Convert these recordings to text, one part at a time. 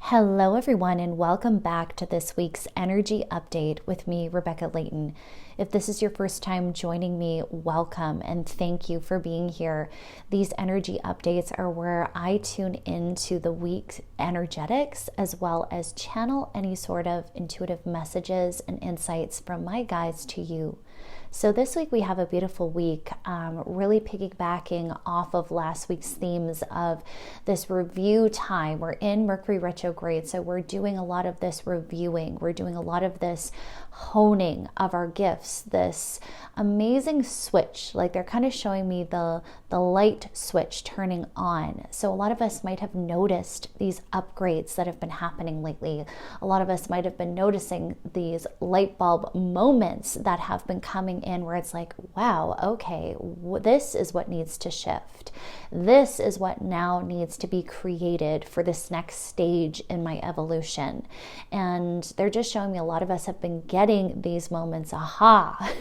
Hello, everyone, and welcome back to this week's energy update with me, Rebecca Layton. If this is your first time joining me, welcome and thank you for being here. These energy updates are where I tune into the week's energetics as well as channel any sort of intuitive messages and insights from my guides to you. So this week we have a beautiful week, really piggybacking off of last week's themes of this review time. We're in Mercury retrograde, so we're doing a lot of this reviewing. We're doing a lot of this honing of our gifts, this amazing switch. Like they're kind of showing me the light switch turning on. So a lot of us might have noticed these upgrades that have been happening lately. A lot of us might have been noticing these light bulb moments that have been coming in where it's like, wow, okay, this is what needs to shift. This is what now needs to be created for this next stage in my evolution. And they're just showing me a lot of us have been getting these moments. Aha,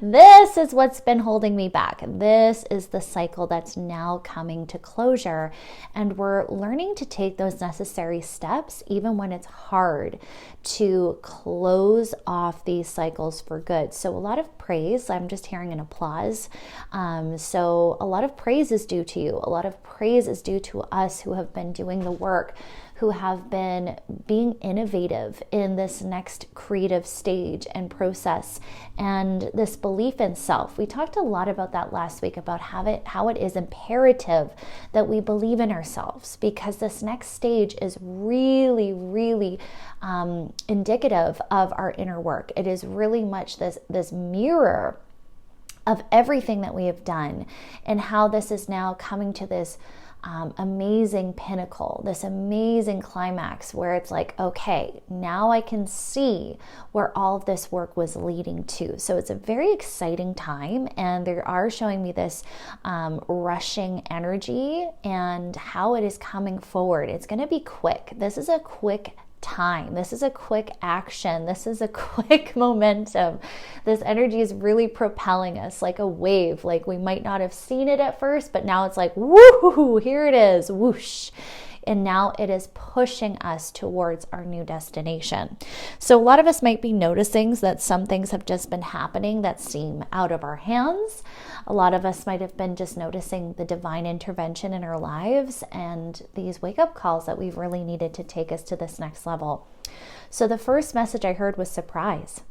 this is what's been holding me back. This is the cycle that's now coming to closure. And we're learning to take those necessary steps, even when it's hard, to close off these cycles for good. So a lot of praise, I'm just hearing an applause. So a lot of praise is due to you. A lot of praise is due to us who have been doing the work, who have been being innovative in this next creative stage and process, and this belief in self. We talked a lot about that last week, about how it is imperative that we believe in ourselves, because this next stage is really, really indicative of our inner work. It is really much this mirror of everything that we have done, and how this is now coming to this amazing pinnacle, this amazing climax where it's like, okay, now I can see where all of this work was leading to. So it's a very exciting time, and they are showing me this rushing energy and how it is coming forward. It's going to be quick. This is a quick time. This is a quick action. This is a quick momentum. This energy is really propelling us like a wave. Like we might not have seen it at first, but now it's like, woohoo, here it is, whoosh. And now it is pushing us towards our new destination. So a lot of us might be noticing that some things have just been happening that seem out of our hands. A lot of us might have been just noticing the divine intervention in our lives and these wake-up calls that we've really needed to take us to this next level. So the first message I heard was surprise,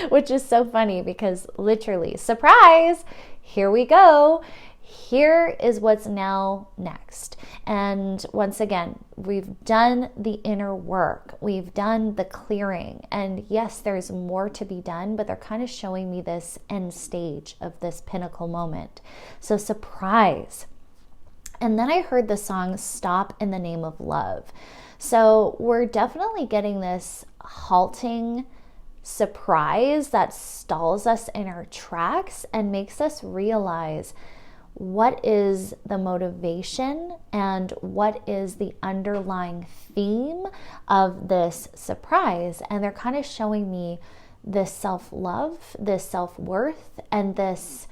which is so funny because literally, surprise, here we go. Here is what's now next. And once again, we've done the inner work. We've done the clearing. And yes, there's more to be done, but they're kind of showing me this end stage of this pinnacle moment. So surprise. And then I heard the song Stop in the Name of Love. So we're definitely getting this halting surprise that stalls us in our tracks and makes us realize what is the motivation and what is the underlying theme of this surprise. And they're kind of showing me this self-love, this self-worth, and this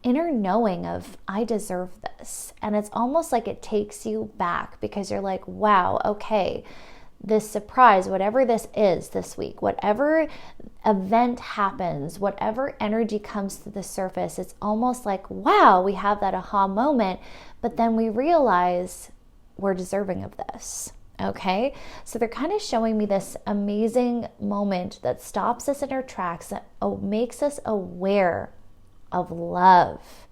inner knowing of I deserve this. And it's almost like it takes you back because you're like, wow, okay, this surprise, whatever this is this week, whatever event happens, whatever energy comes to the surface, it's almost like, wow, we have that aha moment, but then we realize we're deserving of this. Okay, so they're kind of showing me this amazing moment that stops us in our tracks, that makes us aware of love,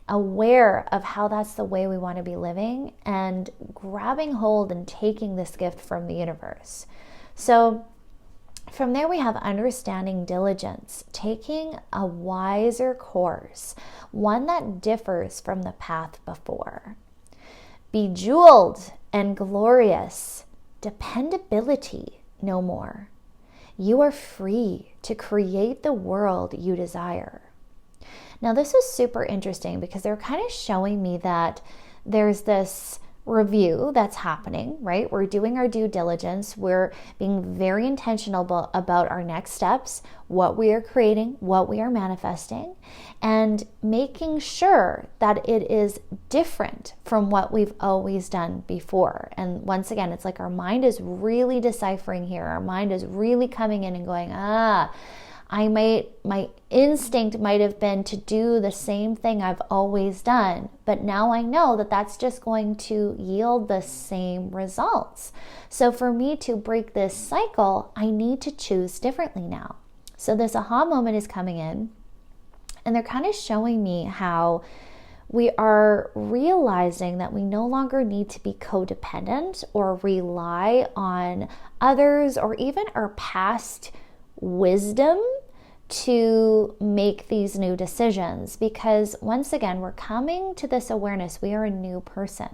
aware of how that's the way we want to be living, and grabbing hold and taking this gift from the universe. So from there we have understanding diligence, taking a wiser course, one that differs from the path before. Bejeweled and glorious, dependability no more. You are free to create the world you desire. Now this is super interesting because they're kind of showing me that there's this review that's happening, right? We're doing our due diligence. We're being very intentional about our next steps, what we are creating, what we are manifesting, and making sure that it is different from what we've always done before. And once again, it's like our mind is really deciphering here. Our mind is really coming in and going, my instinct might have been to do the same thing I've always done, but now I know that that's just going to yield the same results. So for me to break this cycle, I need to choose differently now. So this aha moment is coming in, and they're kind of showing me how we are realizing that we no longer need to be codependent or rely on others or even our past wisdom to make these new decisions, because once again, we're coming to this awareness. We are a new person.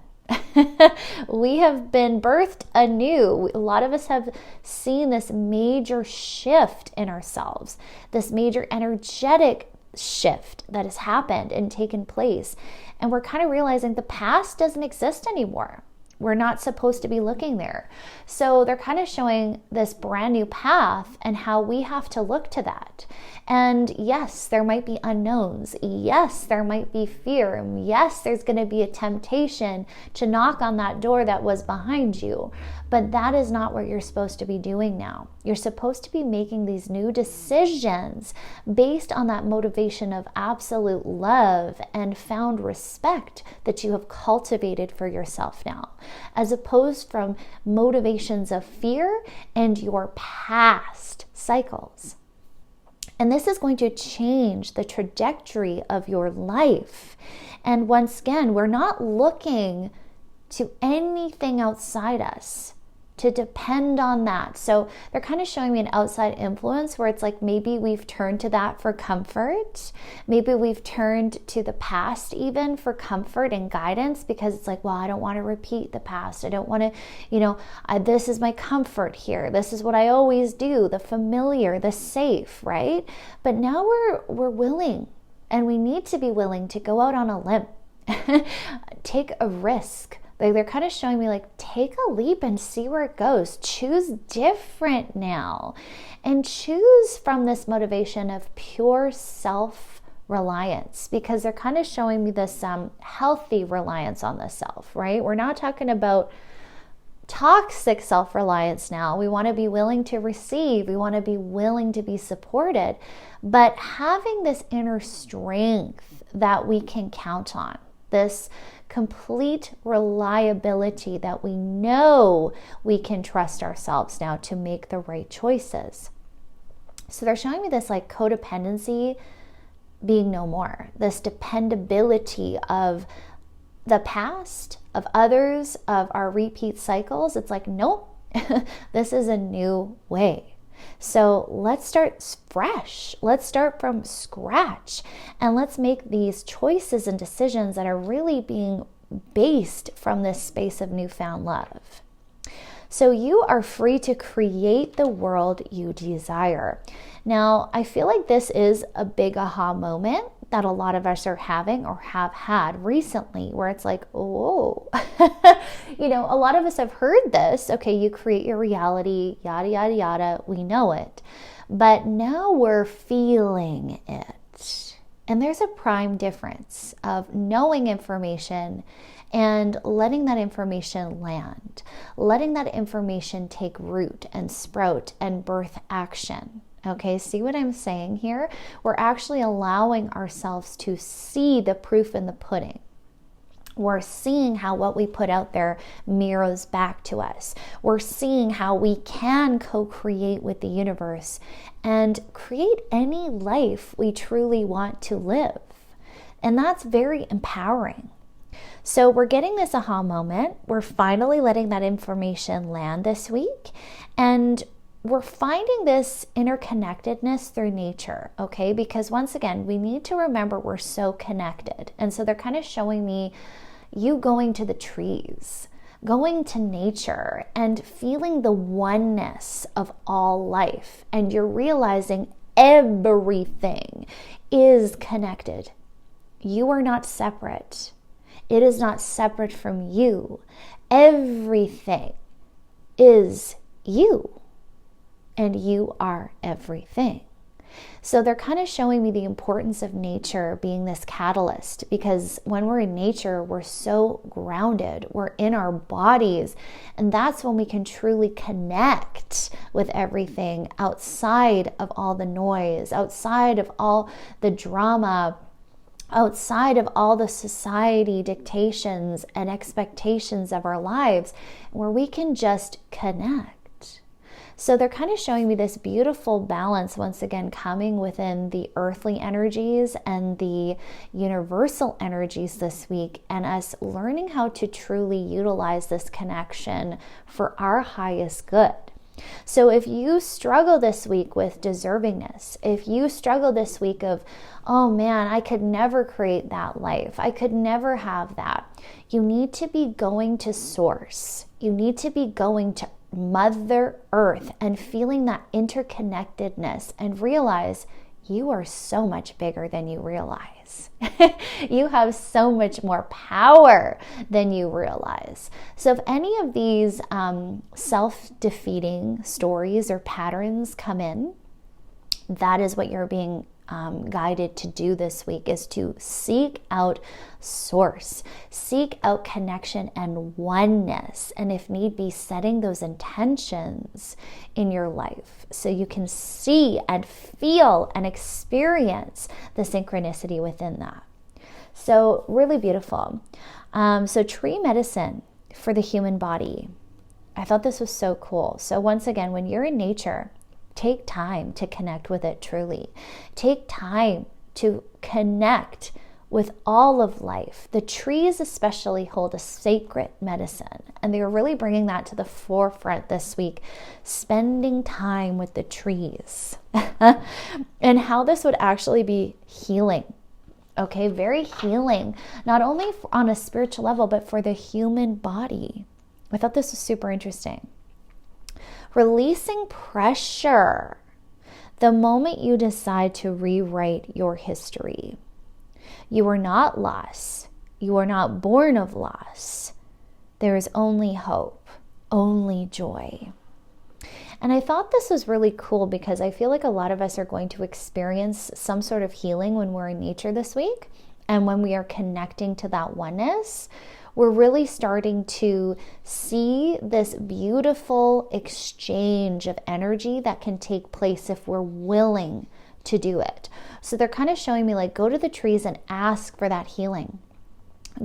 We have been birthed anew. A lot of us have seen this major shift in ourselves, this major energetic shift that has happened and taken place. And we're kind of realizing the past doesn't exist anymore. We're not supposed to be looking there. So they're kind of showing this brand new path and how we have to look to that. And yes, there might be unknowns. Yes, there might be fear. And yes, there's going to be a temptation to knock on that door that was behind you. But that is not what you're supposed to be doing now. You're supposed to be making these new decisions based on that motivation of absolute love and found respect that you have cultivated for yourself now, as opposed from motivations of fear and your past cycles. And this is going to change the trajectory of your life. And once again, we're not looking to anything outside us to depend on that. So they're kind of showing me an outside influence where it's like maybe we've turned to that for comfort. Maybe we've turned to the past even for comfort and guidance, because it's like, well, I don't want to repeat the past. I don't want to, this is my comfort here. This is what I always do, the familiar, the safe, right? But now we're willing, and we need to be willing to go out on a limb, take a risk. They're kind of showing me like, take a leap and see where it goes. Choose different now, and choose from this motivation of pure self-reliance, because they're kind of showing me this healthy reliance on the self, right? We're not talking about toxic self-reliance now. We want to be willing to receive. We want to be willing to be supported, but having this inner strength that we can count on, this complete reliability that we know we can trust ourselves now to make the right choices. So they're showing me this like codependency being no more, this dependability of the past, of others, of our repeat cycles. It's like, nope, this is a new way. So let's start fresh. Let's start from scratch, and let's make these choices and decisions that are really being based from this space of newfound love. So you are free to create the world you desire. Now, I feel like this is a big aha moment that a lot of us are having or have had recently, where it's like, oh, a lot of us have heard this. Okay, you create your reality, yada, yada, yada. We know it. But now we're feeling it. And there's a prime difference of knowing information and letting that information land, letting that information take root and sprout and birth action. Okay, see what I'm saying here? We're actually allowing ourselves to see the proof in the pudding. We're seeing how what we put out there mirrors back to us. We're seeing how we can co-create with the universe and create any life we truly want to live. And that's very empowering. So we're getting this aha moment. We're finally letting that information land this week. And we're finding this interconnectedness through nature, okay? Because once again, we need to remember we're so connected. And so they're kind of showing me you going to the trees, going to nature and feeling the oneness of all life. And you're realizing everything is connected. You are not separate. It is not separate from you. Everything is you, and you are everything. So they're kind of showing me the importance of nature being this catalyst, because when we're in nature, we're so grounded, we're in our bodies, and that's when we can truly connect with everything outside of all the noise, outside of all the drama, outside of all the society dictations and expectations of our lives, where we can just connect. So they're kind of showing me this beautiful balance, once again, coming within the earthly energies and the universal energies this week, and us learning how to truly utilize this connection for our highest good. So if you struggle this week with deservingness, if you struggle this week of, oh man, I could never create that life, I could never have that, you need to be going to source. You need to be going to Mother Earth and feeling that interconnectedness, and realize you are so much bigger than you realize. You have so much more power than you realize. So if any of these self-defeating stories or patterns come in, that is what you're being guided to do this week, is to seek out source, seek out connection and oneness, and if need be, setting those intentions in your life so you can see and feel and experience the synchronicity within that. So really beautiful. So tree medicine for the human body. I thought this was so cool. So once again, when you're in nature, take time to connect with it truly. Take time to connect with all of life. The trees especially hold a sacred medicine, and they are really bringing that to the forefront this week, spending time with the trees and how this would actually be healing. Okay, very healing, not only on a spiritual level, but for the human body. I thought this was super interesting. Releasing pressure. The moment you decide to rewrite your history, you are not lost. You are not born of loss. There is only hope, only joy. And I thought this was really cool, because I feel like a lot of us are going to experience some sort of healing when we're in nature this week. And when we are connecting to that oneness, we're really starting to see this beautiful exchange of energy that can take place if we're willing to do it. So they're kind of showing me, like, go to the trees and ask for that healing.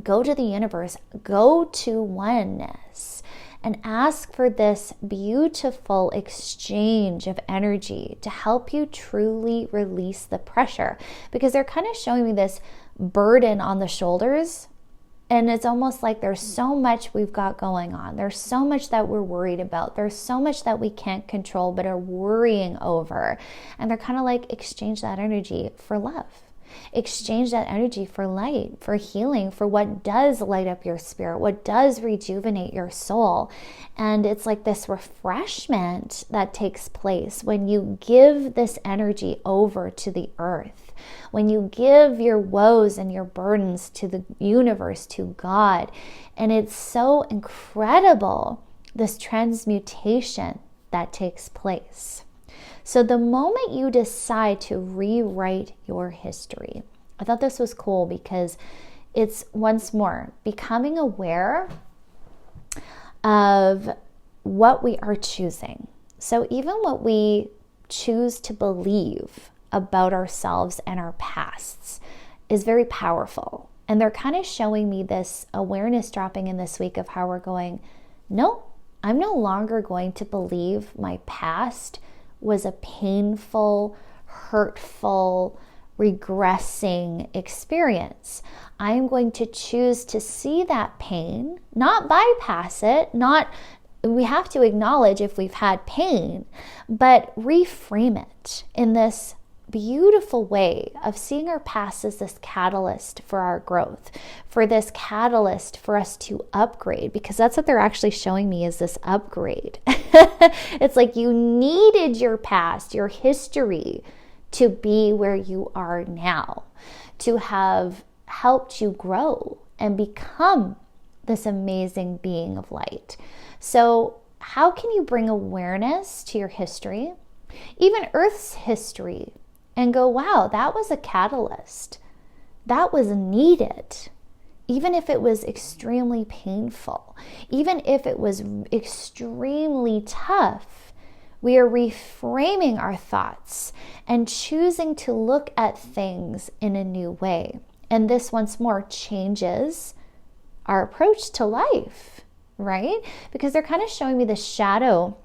Go to the universe, go to oneness, and ask for this beautiful exchange of energy to help you truly release the pressure. Because they're kind of showing me this burden on the shoulders, and it's almost like there's so much we've got going on. There's so much that we're worried about. There's so much that we can't control but are worrying over. And they're kind of like, exchange that energy for love. Exchange that energy for light, for healing, for what does light up your spirit, what does rejuvenate your soul. And it's like this refreshment that takes place when you give this energy over to the earth, when you give your woes and your burdens to the universe, to God. And it's so incredible, this transmutation that takes place. So the moment you decide to rewrite your history, I thought this was cool, because it's, once more, becoming aware of what we are choosing. So even what we choose to believe about ourselves and our pasts is very powerful. And they're kind of showing me this awareness dropping in this week of how we're going, no, I'm no longer going to believe my past was a painful, hurtful, regressing experience. I'm going to choose to see that pain, not bypass it, we have to acknowledge if we've had pain, but reframe it in this beautiful way of seeing our past as this catalyst for our growth, for this catalyst for us to upgrade, because that's what they're actually showing me, is this upgrade. It's like you needed your past, your history, to be where you are now, to have helped you grow and become this amazing being of light. So how can you bring awareness to your history, even Earth's history, and go, wow, that was a catalyst. That was needed. Even if it was extremely painful, even if it was extremely tough, we are reframing our thoughts and choosing to look at things in a new way. And this, once more, changes our approach to life, right? Because they're kind of showing me the shadow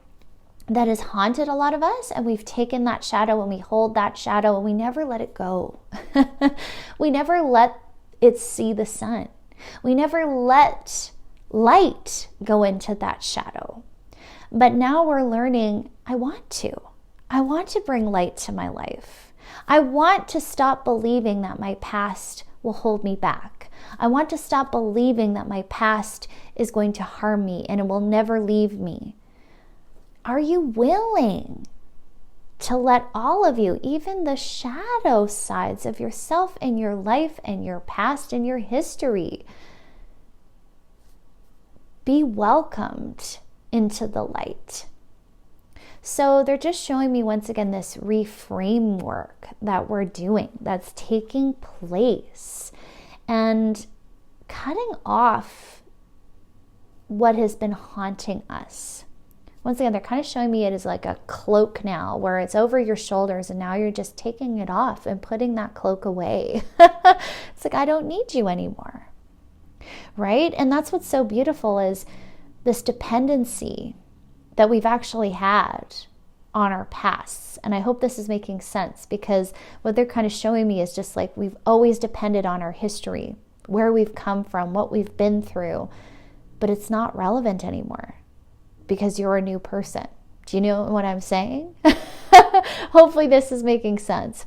that has haunted a lot of us, and we've taken that shadow and we hold that shadow and we never let it go. We never let it see the sun. We never let light go into that shadow. But now we're learning, I want to bring light to my life. I want to stop believing that my past will hold me back. I want to stop believing that my past is going to harm me and it will never leave me. Are you willing to let all of you, even the shadow sides of yourself and your life and your past and your history, be welcomed into the light? So they're just showing me once again this reframe work that we're doing, that's taking place, and cutting off what has been haunting us. Once again, they're kind of showing me it as like a cloak now, where it's over your shoulders and now you're just taking it off and putting that cloak away. It's like, I don't need you anymore, right? And that's what's so beautiful, is this dependency that we've actually had on our pasts. And I hope this is making sense, because what they're kind of showing me is just like we've always depended on our history, where we've come from, what we've been through, but it's not relevant anymore because you're a new person. Do you know what I'm saying? Hopefully this is making sense.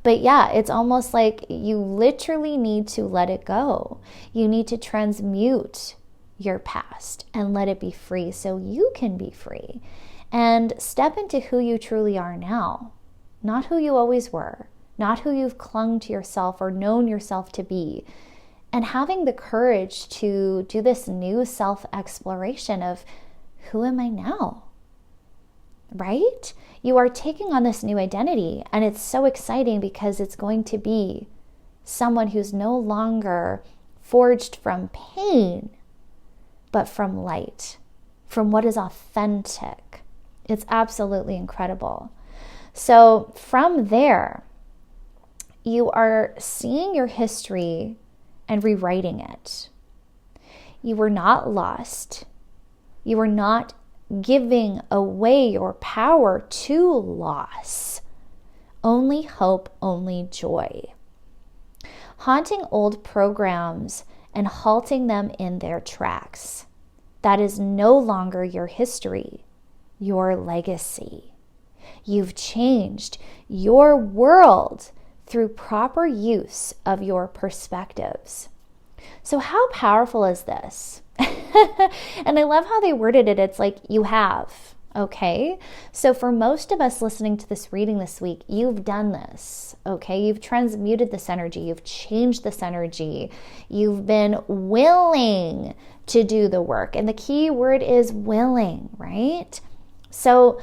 But yeah, it's almost like you literally need to let it go. You need to transmute your past and let it be free so you can be free and step into who you truly are now, not who you always were, not who you've clung to yourself or known yourself to be, and having the courage to do this new self-exploration of, who am I now? Right? You are taking on this new identity, and it's so exciting because it's going to be someone who's no longer forged from pain, but from light, from what is authentic. It's absolutely incredible. So from there, you are seeing your history and rewriting it. You were not lost. You were not giving away your power to loss. Only hope, only joy. Haunting old programs and halting them in their tracks. That is no longer your history, your legacy. You've changed your world through proper use of your perspectives. So how powerful is this? And I love how they worded it. It's like, you have, okay? So for most of us listening to this reading this week, you've done this, okay? You've transmuted this energy. You've changed this energy. You've been willing to do the work. And the key word is willing, right? So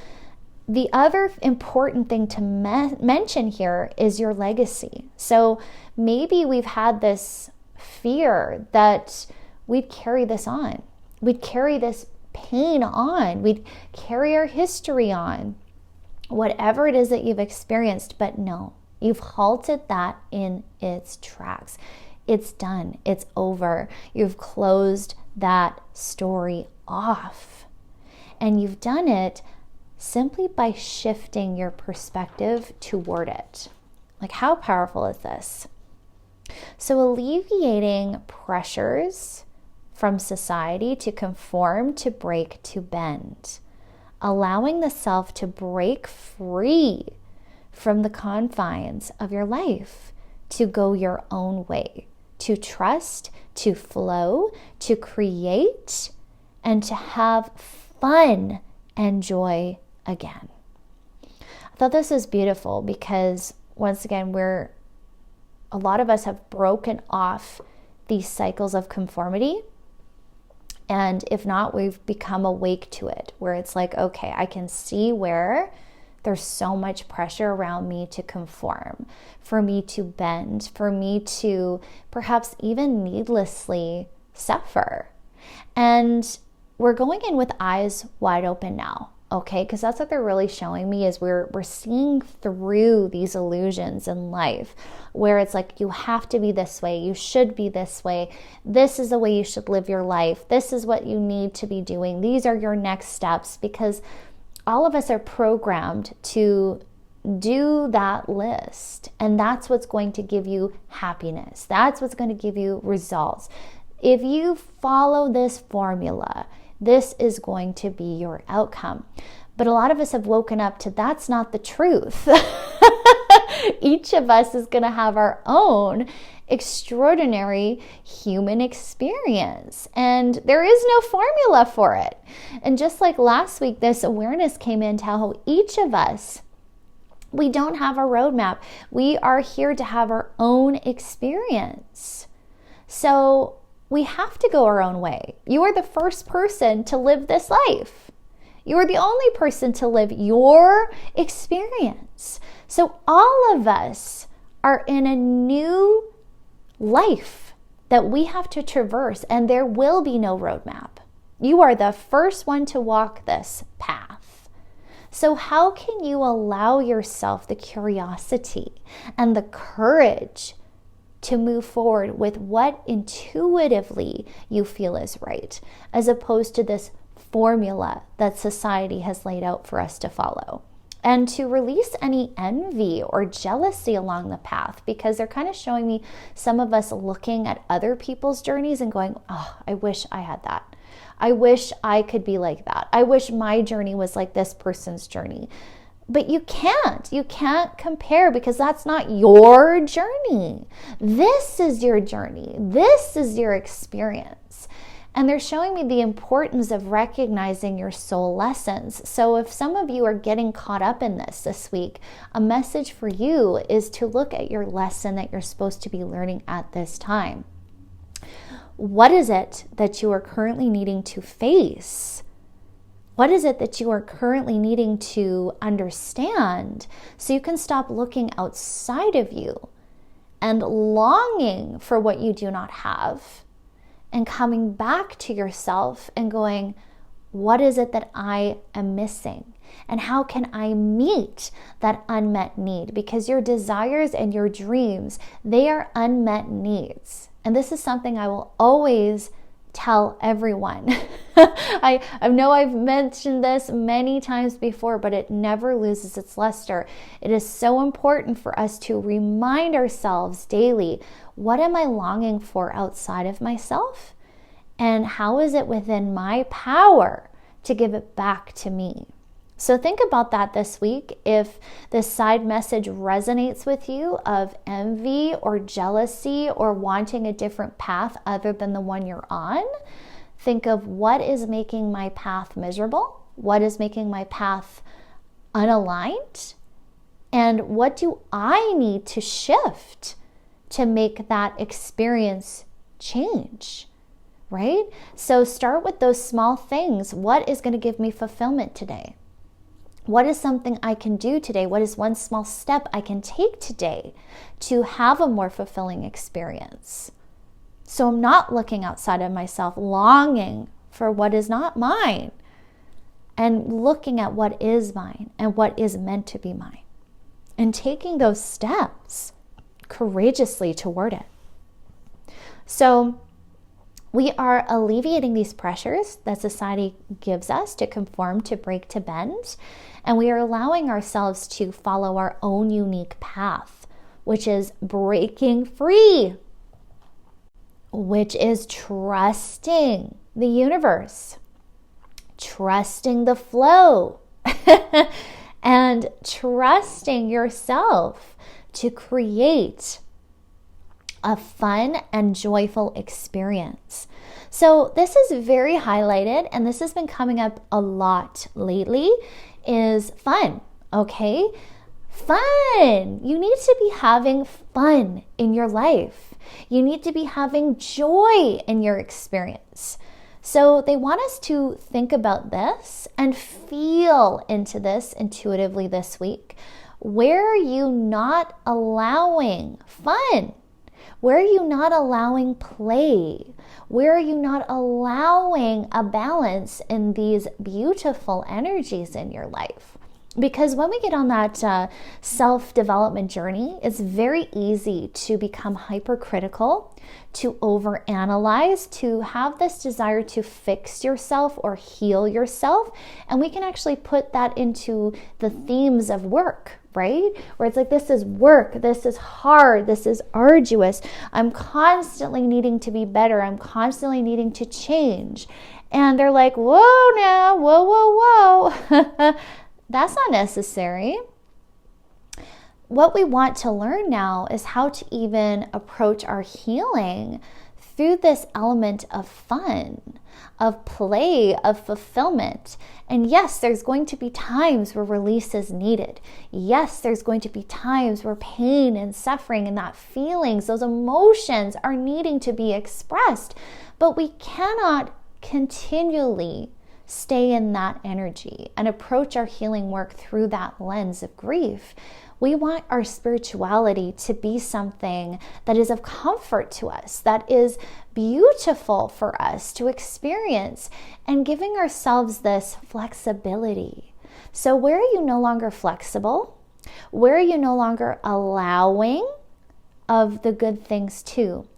the other important thing to mention here is your legacy. So maybe we've had this fear that we'd carry this on. We'd carry this pain on. We'd carry our history on. Whatever it is that you've experienced, but no, you've halted that in its tracks. It's done. It's over. You've closed that story off. And you've done it simply by shifting your perspective toward it. Like, how powerful is this? So alleviating pressures from society to conform, to break, to bend. Allowing the self to break free from the confines of your life, to go your own way, to trust, to flow, to create, and to have fun and joy again. I thought this was beautiful because, once again, a lot of us have broken off these cycles of conformity. And if not, we've become awake to it, where it's like, okay, I can see where there's so much pressure around me to conform, for me to bend, for me to perhaps even needlessly suffer. And we're going in with eyes wide open now, okay? Because that's what they're really showing me, is we're seeing through these illusions in life, where it's like, you have to be this way, you should be this way, this is the way you should live your life, this is what you need to be doing, these are your next steps, because all of us are programmed to do that list, and that's what's going to give you happiness, that's what's going to give you results. If you follow this formula, this is going to be your outcome. But a lot of us have woken up to that's not the truth. Each of us is going to have our own extraordinary human experience, and there is no formula for it. And just like last week, this awareness came into how each of us, we don't have a roadmap. We are here to have our own experience. So we have to go our own way. You are the first person to live this life. You are the only person to live your experience. So all of us are in a new life that we have to traverse, and there will be no roadmap. You are the first one to walk this path. So how can you allow yourself the curiosity and the courage to move forward with what intuitively you feel is right, as opposed to this formula that society has laid out for us to follow? And to release any envy or jealousy along the path, because they're kind of showing me some of us looking at other people's journeys and going, oh, I wish I had that. I wish I could be like that. I wish my journey was like this person's journey. But you can't compare, because that's not your journey. This is your journey. This is your experience. And they're showing me the importance of recognizing your soul lessons. So if some of you are getting caught up in this week, a message for you is to look at your lesson that you're supposed to be learning at this time. What is it that you are currently needing to face? What is it that you are currently needing to understand, so you can stop looking outside of you and longing for what you do not have, and coming back to yourself and going, what is it that I am missing? And how can I meet that unmet need? Because your desires and your dreams, they are unmet needs. And this is something I will always tell everyone. I know I've mentioned this many times before, but it never loses its luster. It is so important for us to remind ourselves daily, what am I longing for outside of myself? And how is it within my power to give it back to me? So think about that this week. If this side message resonates with you of envy or jealousy or wanting a different path other than the one you're on, think of what is making my path miserable, what is making my path unaligned, and what do I need to shift to make that experience change, right? So start with those small things. What is going to give me fulfillment today? What is something I can do today? What is one small step I can take today to have a more fulfilling experience? So I'm not looking outside of myself, longing for what is not mine, and looking at what is mine and what is meant to be mine, and taking those steps courageously toward it. So we are alleviating these pressures that society gives us to conform, to break, to bend, and we are allowing ourselves to follow our own unique path, which is breaking free, which is trusting the universe, trusting the flow, and trusting yourself to create a fun and joyful experience. So this is very highlighted, and this has been coming up a lot lately, is fun, okay? Fun! You need to be having fun in your life. You need to be having joy in your experience. So they want us to think about this and feel into this intuitively this week. Where are you not allowing fun? Where are you not allowing play? Where are you not allowing a balance in these beautiful energies in your life? Because when we get on that self-development journey, it's very easy to become hypercritical, to overanalyze, to have this desire to fix yourself or heal yourself. And we can actually put that into the themes of work, right? Where it's like, this is work, this is hard, this is arduous. I'm constantly needing to be better. I'm constantly needing to change. And they're like, whoa now, whoa. That's not necessary. What we want to learn now is how to even approach our healing through this element of fun, of play, of fulfillment. And yes, there's going to be times where release is needed. Yes, there's going to be times where pain and suffering and that feelings, those emotions are needing to be expressed. But we cannot continually stay in that energy and approach our healing work through that lens of grief. We want our spirituality to be something that is of comfort to us, that is beautiful for us to experience, and giving ourselves this flexibility. So where are you no longer flexible? Where are you no longer allowing of the good things too?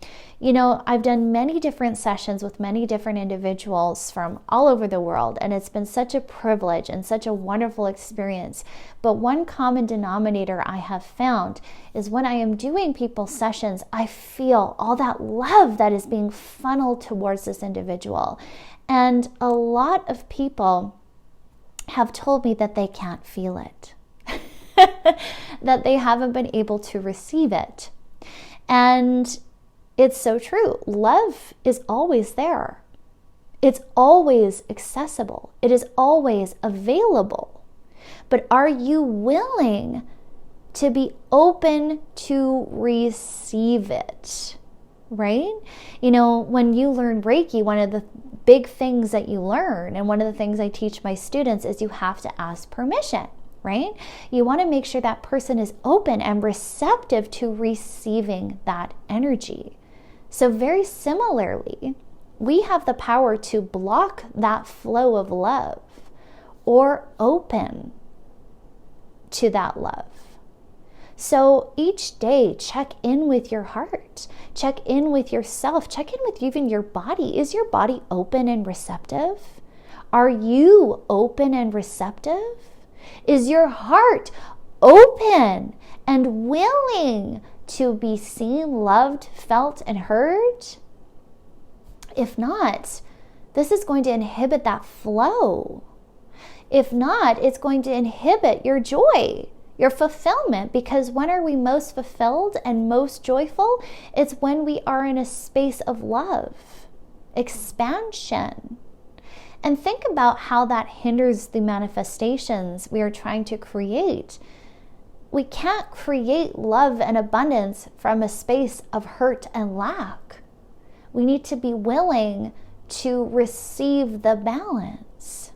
You know, I've done many different sessions with many different individuals from all over the world, and it's been such a privilege and such a wonderful experience. But one common denominator I have found is when I am doing people's sessions, I feel all that love that is being funneled towards this individual. And a lot of people have told me that they can't feel it, that they haven't been able to receive it. And it's so true. Love is always there. It's always accessible. It is always available. But are you willing to be open to receive it? Right? You know, when you learn Reiki, one of the big things that you learn, and one of the things I teach my students, is you have to ask permission. Right? You want to make sure that person is open and receptive to receiving that energy. So very similarly, we have the power to block that flow of love or open to that love. So each day, check in with your heart, check in with yourself, check in with even your body. Is your body open and receptive? Are you open and receptive? Is your heart open and willing to be seen, loved, felt, and heard? If not, this is going to inhibit that flow. If not, it's going to inhibit your joy, your fulfillment, because when are we most fulfilled and most joyful? It's when we are in a space of love, expansion. And think about how that hinders the manifestations we are trying to create. We can't create love and abundance from a space of hurt and lack. We need to be willing to receive the balance.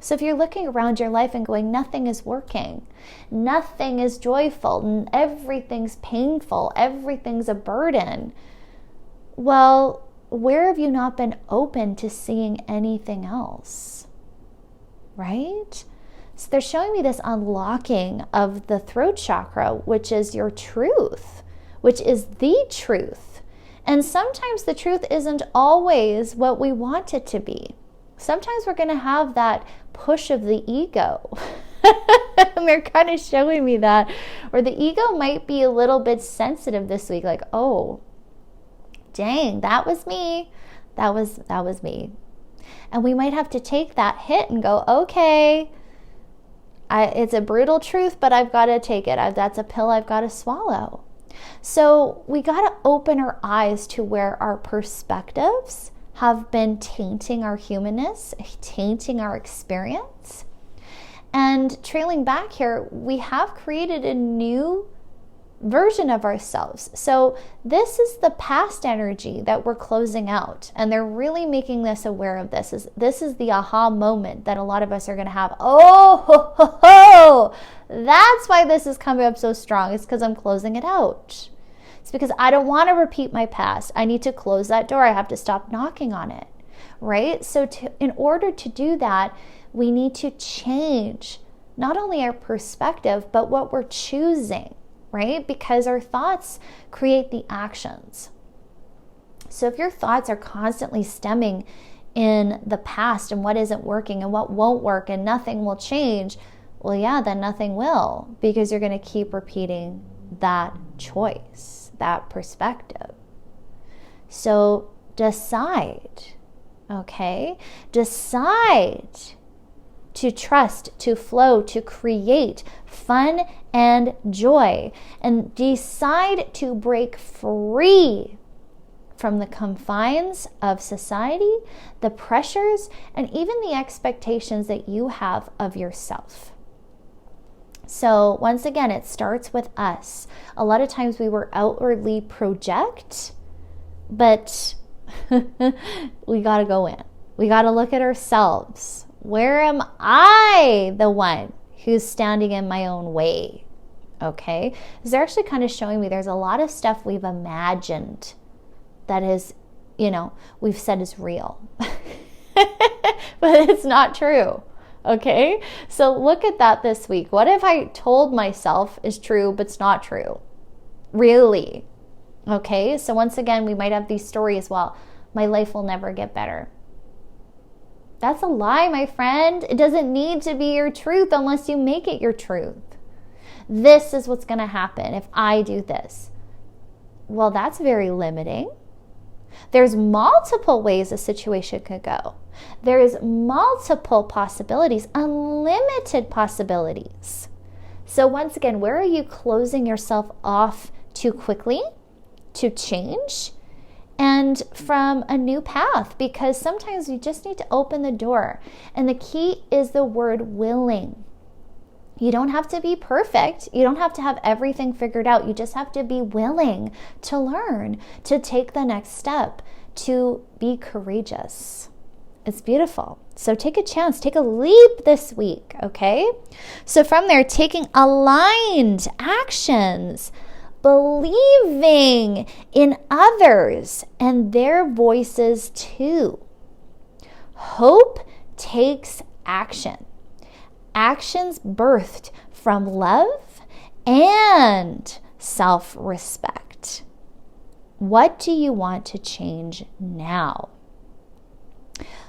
So if you're looking around your life and going, nothing is working, nothing is joyful, everything's painful, everything's a burden, well, where have you not been open to seeing anything else? Right? So they're showing me this unlocking of the throat chakra, which is your truth, which is the truth. And sometimes the truth isn't always what we want it to be. Sometimes we're going to have that push of the ego. And they're kind of showing me that, where the ego might be a little bit sensitive this week, like, oh, dang, that was me. That was me. And we might have to take that hit and go, okay, it's a brutal truth, but I've got to take it. That's a pill I've got to swallow. So we got to open our eyes to where our perspectives have been tainting our humanness, tainting our experience. And trailing back here, we have created a new version of ourselves. So this is the past energy that we're closing out, and they're really making us aware of this. This is the aha moment that a lot of us are going to have. Oh, ho, ho, ho. That's why this is coming up so strong. It's because I'm closing it out. It's because I don't want to repeat my past. I need to close that door. I have to stop knocking on it, right? So in order to do that, we need to change not only our perspective, but what we're choosing, right? Because our thoughts create the actions. So if your thoughts are constantly stemming in the past and what isn't working and what won't work and nothing will change, well, yeah, then nothing will, because you're going to keep repeating that choice, that perspective. So decide, okay? Decide to trust, to flow, to create fun and joy, and decide to break free from the confines of society, the pressures, and even the expectations that you have of yourself. So once again, it starts with us. A lot of times we will outwardly project, but we got to go in. We got to look at ourselves. Where am I the one who's standing in my own way? Okay? Because they're actually kind of showing me there's a lot of stuff we've imagined that is, we've said is real. But it's not true. Okay? So look at that this week. What if I told myself is true, but it's not true? Really? Okay? So once again, we might have these stories, well, my life will never get better. That's a lie, my friend. It doesn't need to be your truth unless you make it your truth. This is what's going to happen if I do this. Well, that's very limiting. There's multiple ways a situation could go. There's multiple possibilities, unlimited possibilities. So once again, where are you closing yourself off too quickly to change? And from a new path, because sometimes you just need to open the door. And the key is the word willing. You don't have to be perfect. You don't have to have everything figured out. You just have to be willing to learn, to take the next step, to be courageous. It's beautiful. So take a chance, take a leap this week, okay? So from there, taking aligned actions, believing in others and their voices too. Hope takes action. Actions birthed from love and self-respect. What do you want to change now?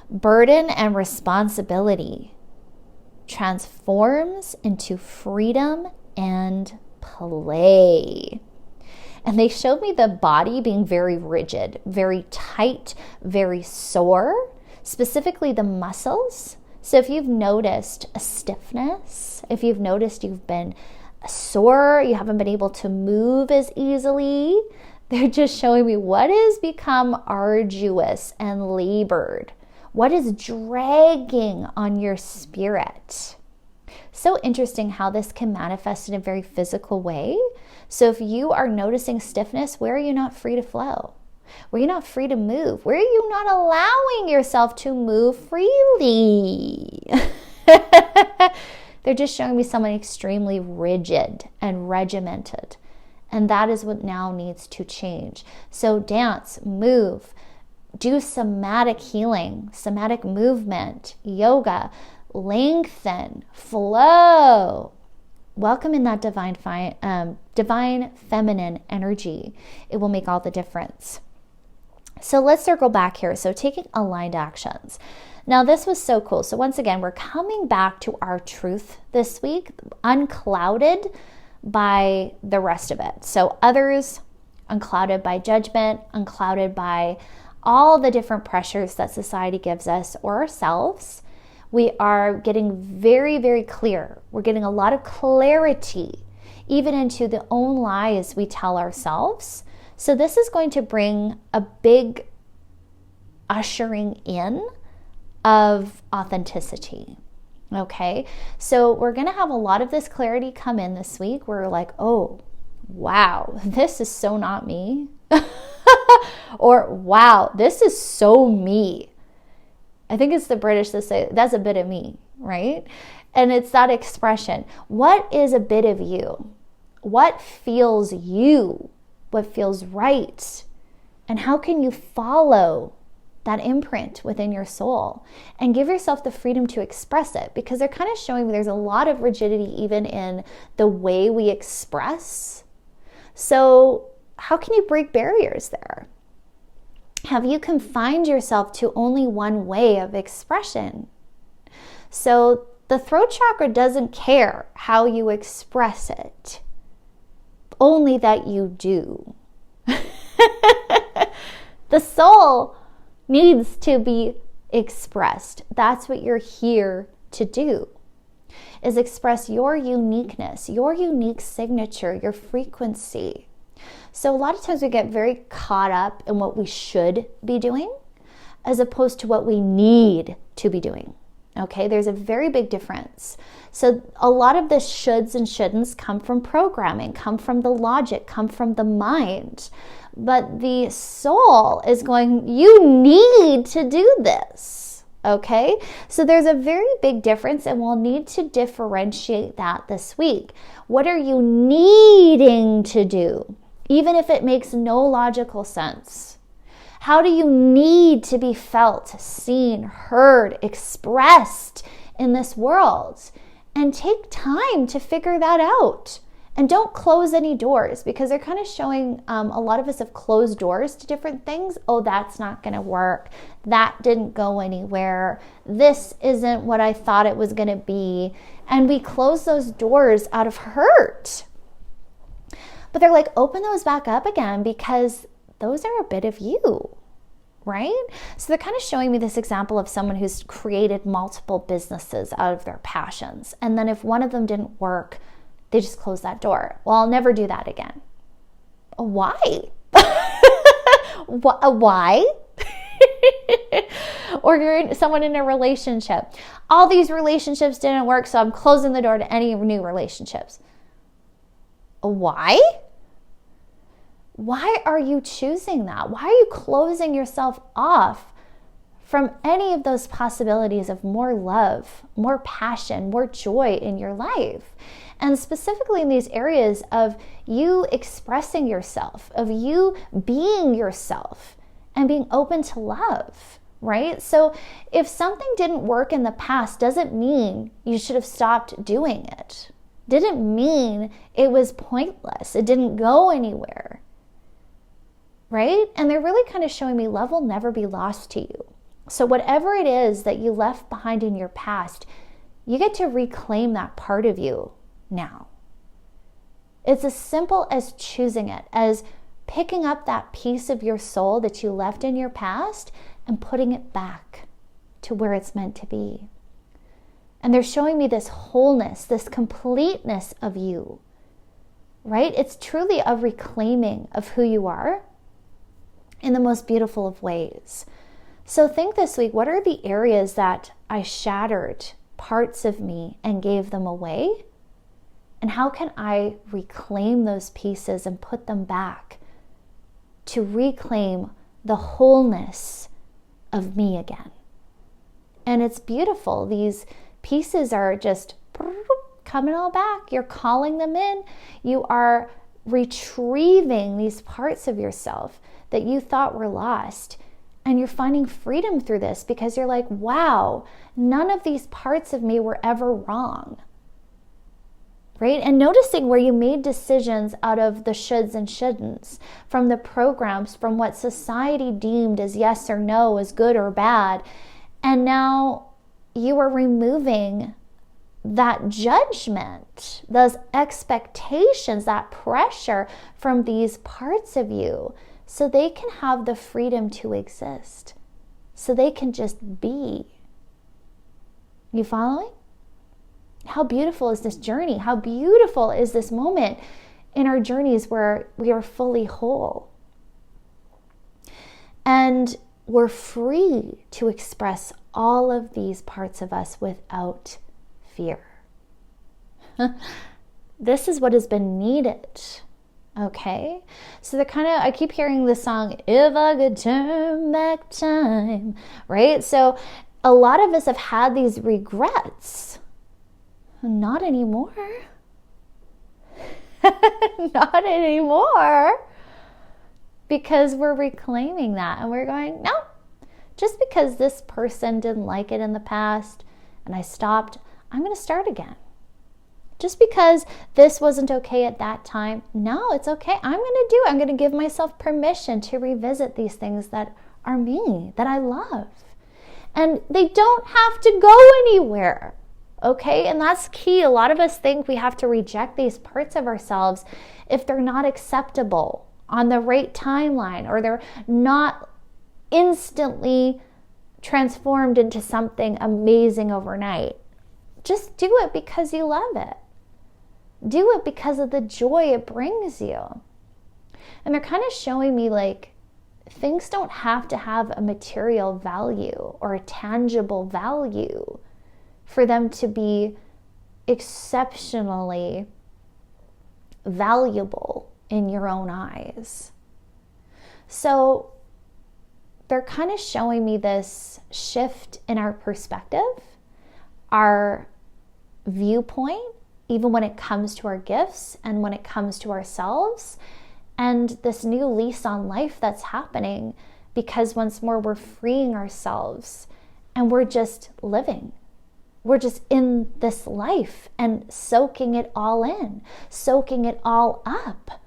Burden and responsibility transforms into freedom and play. And they showed me the body being very rigid, very tight, very sore, specifically the muscles. So if you've noticed a stiffness, if you've noticed you've been sore, you haven't been able to move as easily, they're just showing me what has become arduous and labored. What is dragging on your spirit? So interesting how this can manifest in a very physical way. So if you are noticing stiffness, where are you not free to flow? Where are you not free to move? Where are you not allowing yourself to move freely? They're just showing me someone extremely rigid and regimented. And that is what now needs to change. So dance, move, do somatic healing, somatic movement, yoga, lengthen, flow. Welcome in that divine feminine energy. It will make all the difference. So let's circle back here. So taking aligned actions. Now this was so cool. So once again, we're coming back to our truth this week, unclouded by the rest of it. So others, unclouded by judgment, unclouded by all the different pressures that society gives us or ourselves. We are getting very, very clear. We're getting a lot of clarity, even into the own lies we tell ourselves. So this is going to bring a big ushering in of authenticity. Okay, so we're going to have a lot of this clarity come in this week. We're like, oh, wow, this is so not me. Or, wow, this is so me. I think it's the British that say, that's a bit of me, right? And it's that expression. What is a bit of you? What feels you? What feels right? And how can you follow that imprint within your soul and give yourself the freedom to express it? Because they're kind of showing me there's a lot of rigidity even in the way we express. So how can you break barriers there? Have you confined yourself to only one way of expression? So the throat chakra doesn't care how you express it, only that you do. The soul needs to be expressed. That's what you're here to do, is express your uniqueness, your unique signature, your frequency. So a lot of times we get very caught up in what we should be doing as opposed to what we need to be doing. Okay, there's a very big difference. So a lot of the shoulds and shouldn'ts come from programming, come from the logic, come from the mind. But the soul is going, you need to do this. Okay, so there's a very big difference, and we'll need to differentiate that this week. What are you needing to do, even if it makes no logical sense? How do you need to be felt, seen, heard, expressed in this world? And take time to figure that out. And don't close any doors, because they're kind of showing a lot of us have closed doors to different things. Oh, that's not going to work. That didn't go anywhere. This isn't what I thought it was going to be. And we close those doors out of hurt. But they're like, open those back up again, because those are a bit of you, right? So they're kind of showing me this example of someone who's created multiple businesses out of their passions. And then if one of them didn't work, they just close that door. Well, I'll never do that again. Why? Why? Or you're someone in a relationship. All these relationships didn't work, so I'm closing the door to any new relationships. Why? Why are you choosing that? Why are you closing yourself off from any of those possibilities of more love, more passion, more joy in your life? And specifically in these areas of you expressing yourself, of you being yourself and being open to love, right? So if something didn't work in the past, doesn't mean you should have stopped doing it. Didn't mean it was pointless. It didn't go anywhere, right? And they're really kind of showing me love will never be lost to you. So whatever it is that you left behind in your past, you get to reclaim that part of you now. It's as simple as choosing it, as picking up that piece of your soul that you left in your past and putting it back to where it's meant to be. And they're showing me this wholeness, this completeness of you, right? It's truly a reclaiming of who you are in the most beautiful of ways. So think this week, what are the areas that I shattered parts of me and gave them away? And how can I reclaim those pieces and put them back to reclaim the wholeness of me again? And it's beautiful. These pieces are just coming all back. You're calling them in. You are retrieving these parts of yourself that you thought were lost. And you're finding freedom through this because you're like, wow, none of these parts of me were ever wrong. Right? And noticing where you made decisions out of the shoulds and shouldn'ts, from the programs, from what society deemed as yes or no, as good or bad. And now you are removing that judgment, those expectations, that pressure from these parts of you, so they can have the freedom to exist, so they can just be. You following? How beautiful is this journey? How beautiful is this moment in our journeys where we are fully whole? And we're free to express all of these parts of us without fear. This is what has been needed Okay, so I keep hearing this song, if I could turn back time, right? So a lot of us have had these regrets. Not anymore. Not anymore. Because we're reclaiming that and we're going, no, just because this person didn't like it in the past and I stopped, I'm going to start again. Just because this wasn't okay at that time, no, it's okay. I'm going to give myself permission to revisit these things that are me, that I love. And they don't have to go anywhere, okay? And that's key. A lot of us think we have to reject these parts of ourselves if they're not acceptable on the right timeline, or they're not instantly transformed into something amazing overnight. Just do it because you love it. Do it because of the joy it brings you. And they're kind of showing me like things don't have to have a material value or a tangible value for them to be exceptionally valuable in your own eyes. So they're kind of showing me this shift in our perspective, our viewpoint, even when it comes to our gifts and when it comes to ourselves, and this new lease on life that's happening because once more we're freeing ourselves and we're just living. We're just in this life and soaking it all in, soaking it all up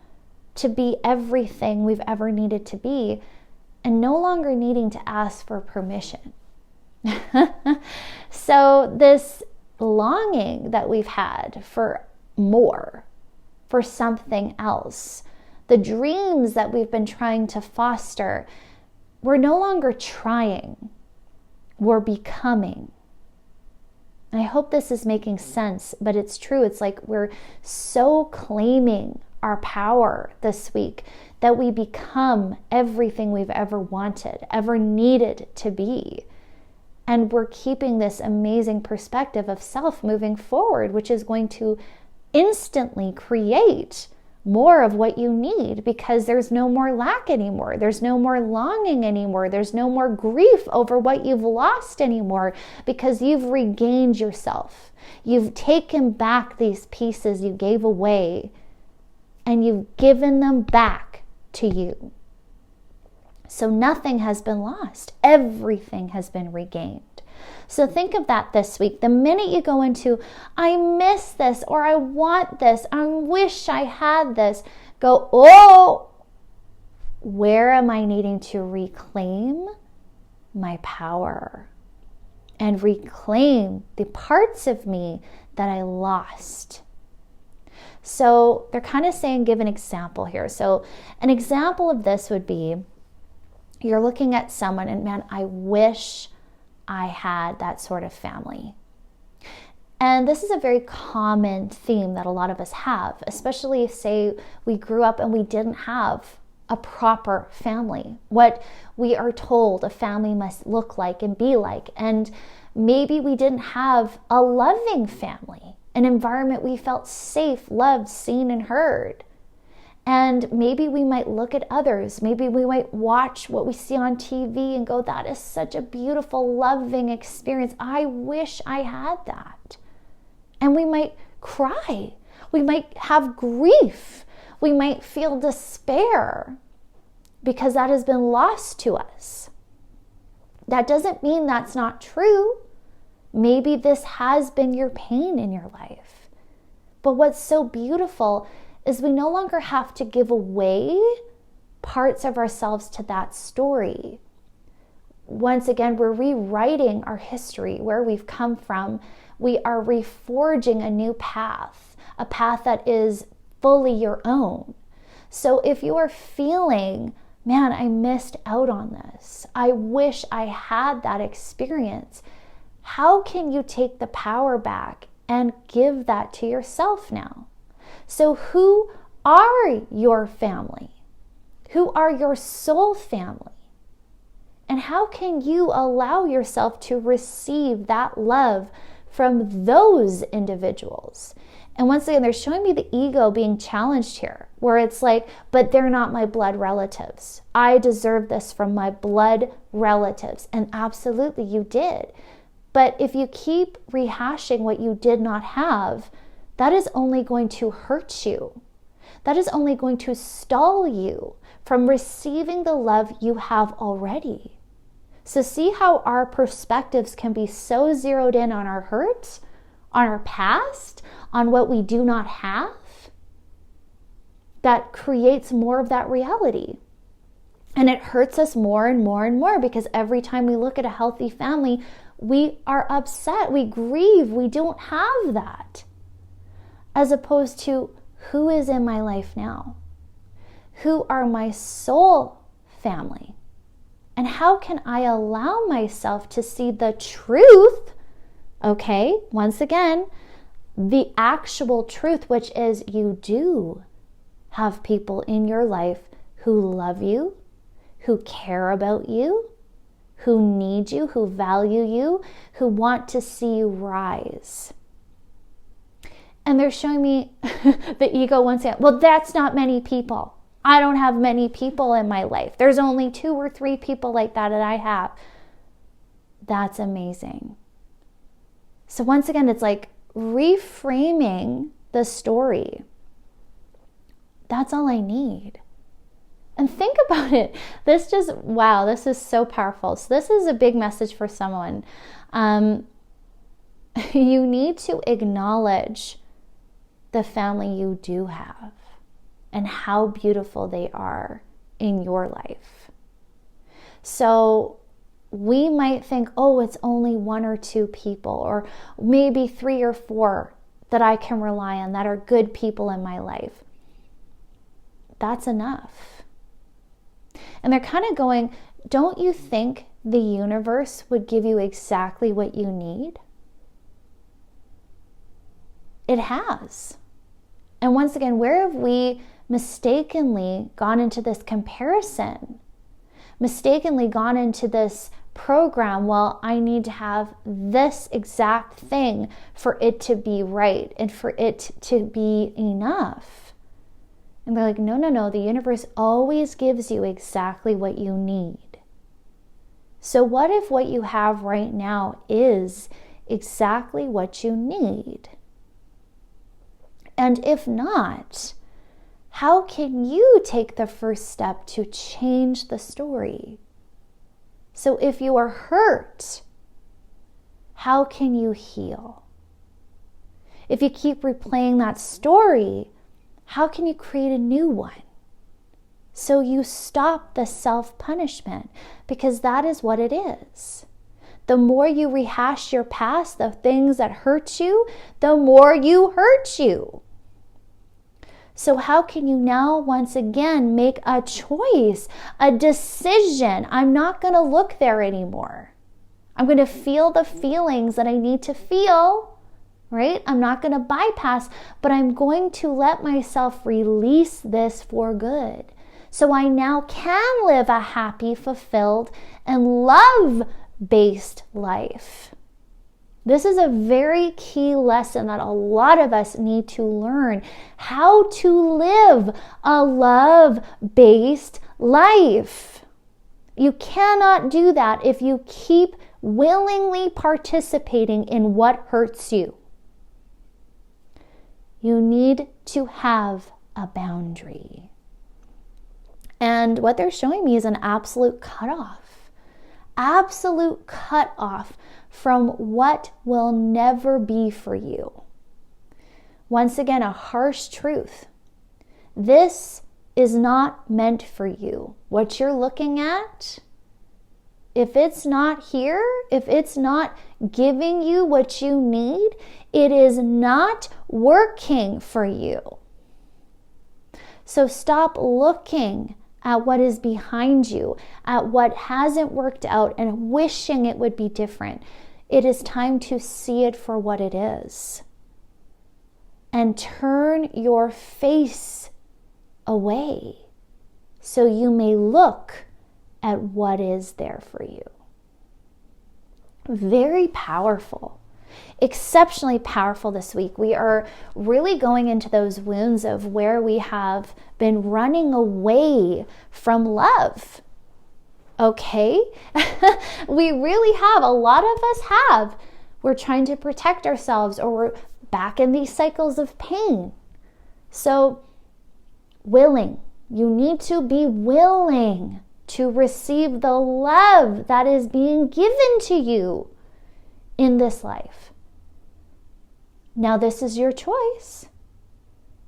to be everything we've ever needed to be, and no longer needing to ask for permission. So this longing that we've had for more, for something else, the dreams that we've been trying to foster, we're no longer trying, we're becoming. I hope this is making sense, but it's true. It's like we're so claiming our power this week that we become everything we've ever wanted, ever needed to be. And we're keeping this amazing perspective of self moving forward, which is going to instantly create more of what you need, because there's no more lack anymore. There's no more longing anymore. There's no more grief over what you've lost anymore, because you've regained yourself. You've taken back these pieces you gave away and you've given them back to you. So nothing has been lost. Everything has been regained. So think of that this week. The minute you go into, I miss this, or I want this, I wish I had this, go, oh, where am I needing to reclaim my power and reclaim the parts of me that I lost? So they're kind of saying, give an example here. So an example of this would be, you're looking at someone and, man, I wish I had that sort of family. And this is a very common theme that a lot of us have, especially if, say, we grew up and we didn't have a proper family, what we are told a family must look like and be like. And maybe we didn't have a loving family, an environment we felt safe, loved, seen, and heard. And maybe we might look at others. Maybe we might watch what we see on TV and go, that is such a beautiful, loving experience. I wish I had that. And we might cry. We might have grief. We might feel despair because that has been lost to us. That doesn't mean that's not true. Maybe this has been your pain in your life. But what's so beautiful is we no longer have to give away parts of ourselves to that story. Once again, we're rewriting our history, where we've come from. We are reforging a new path, a path that is fully your own. So if you are feeling, man, I missed out on this, I wish I had that experience, how can you take the power back and give that to yourself now? So who are your family? Who are your soul family? And how can you allow yourself to receive that love from those individuals And once again, they're showing me the ego being challenged here, where it's like, but they're not my blood relatives. I deserve this from my blood relatives. And absolutely you did. But if you keep rehashing what you did not have, that is only going to hurt you. That is only going to stall you from receiving the love you have already. So see how our perspectives can be so zeroed in on our hurt, on our past, on what we do not have, that creates more of that reality. And it hurts us more and more and more, because every time we look at a healthy family, we are upset, we grieve, we don't have that. As opposed to, who is in my life now? Who are my soul family? And how can I allow myself to see the truth? Okay, once again, the actual truth, which is you do have people in your life who love you, who care about you, who need you, who value you, who want to see you rise. And they're showing me the ego once again. Well, that's not many people. I don't have many people in my life. There's only 2 or 3 people like that I have. That's amazing. So once again, it's like reframing the story. That's all I need. And think about it. This is so powerful. So this is a big message for someone. You need to acknowledge the family you do have and how beautiful they are in your life. So we might think, oh, it's only 1 or 2 people, or maybe 3 or 4 that I can rely on that are good people in my life. That's enough. And they're kind of going, don't you think the universe would give you exactly what you need? It has. And once again, where have we mistakenly gone into this comparison? Mistakenly gone into this program, well, I need to have this exact thing for it to be right and for it to be enough. And they're like, no, the universe always gives you exactly what you need. So what if what you have right now is exactly what you need? And if not, how can you take the first step to change the story? So if you are hurt, how can you heal? If you keep replaying that story, how can you create a new one? So you stop the self-punishment, because that is what it is. The more you rehash your past, the things that hurt you, the more you hurt you. So how can you now once again make a choice, a decision? I'm not going to look there anymore. I'm going to feel the feelings that I need to feel, right? I'm not going to bypass, but I'm going to let myself release this for good. So I now can live a happy, fulfilled, and love-based life. This is a very key lesson that a lot of us need to learn, how to live a love-based life. You cannot do that if you keep willingly participating in what hurts you. You need to have a boundary. And what they're showing me is an absolute cutoff. Absolute cutoff from what will never be for you. Once again, a harsh truth. This is not meant for you. What you're looking at, if it's not here, if it's not giving you what you need, it is not working for you. So stop looking at what is behind you, at what hasn't worked out and wishing it would be different. It is time to see it for what it is. And turn your face away so you may look at what is there for you. Very powerful. Exceptionally powerful this week. We are really going into those wounds of where we have been running away from love. Okay? We really have. A lot of us have. We're trying to protect ourselves, or we're back in these cycles of pain. So, willing. You need to be willing to receive the love that is being given to you in this life. Now, this is your choice.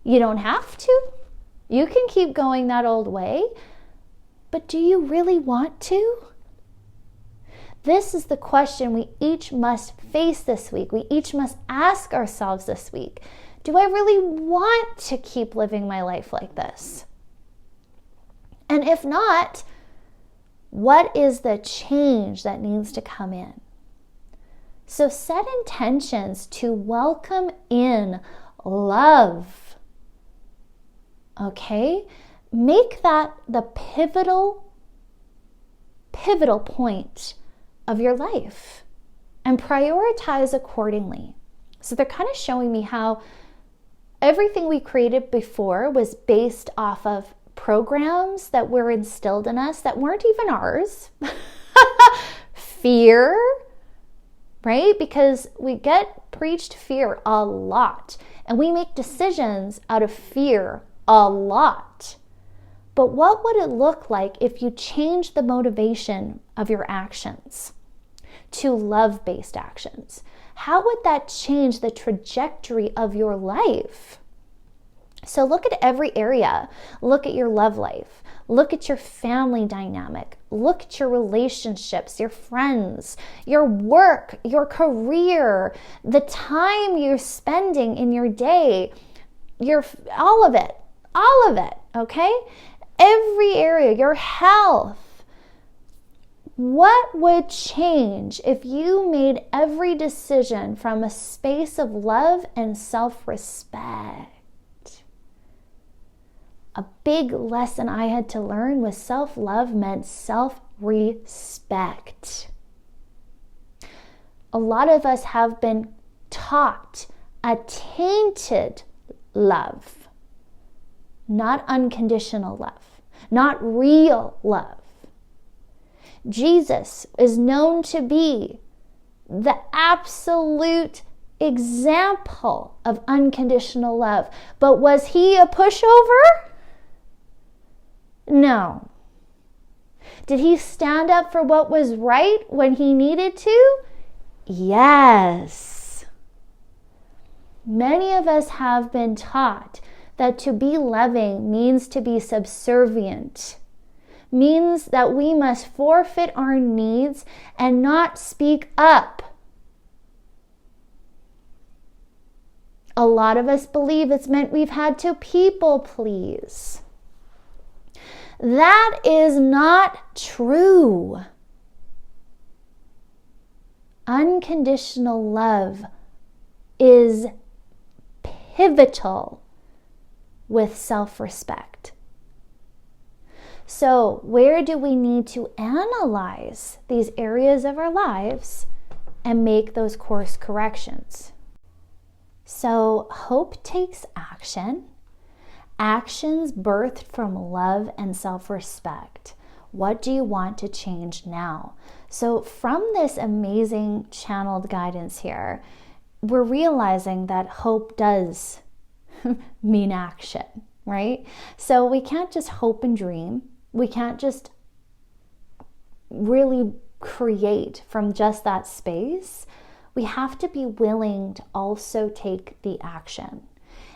You don't have to. You can keep going that old way, but do you really want to? This is the question we each must face this week. We each must ask ourselves this week. Do I really want to keep living my life like this? And if not, what is the change that needs to come in? So set intentions to welcome in love. Okay? Make that the pivotal point of your life and prioritize accordingly. So they're kind of showing me how everything we created before was based off of programs that were instilled in us that weren't even ours. Fear, right? Because we get preached fear a lot, and we make decisions out of fear a lot. But what would it look like if you changed the motivation of your actions to love-based actions? How would that change the trajectory of your life? So look at every area. Look at your love life. Look at your family dynamic. Look at your relationships, your friends, your work, your career, the time you're spending in your day, all of it, okay? Every area, your health. What would change if you made every decision from a space of love and self-respect? A big lesson I had to learn was self-love meant self-respect. A lot of us have been taught a tainted love, not unconditional love, not real love. Jesus is known to be the absolute example of unconditional love, but was he a pushover? No. Did he stand up for what was right when he needed to? Yes. Many of us have been taught that to be loving means to be subservient, means that we must forfeit our needs and not speak up. A lot of us believe it's meant we've had to people please. That is not true. Unconditional love is pivotal with self-respect. So, where do we need to analyze these areas of our lives and make those course corrections? So, hope takes action. Actions birthed from love and self-respect. What do you want to change now? So from this amazing channeled guidance here, we're realizing that hope does mean action, right? So we can't just hope and dream. We can't just really create from just that space. We have to be willing to also take the action.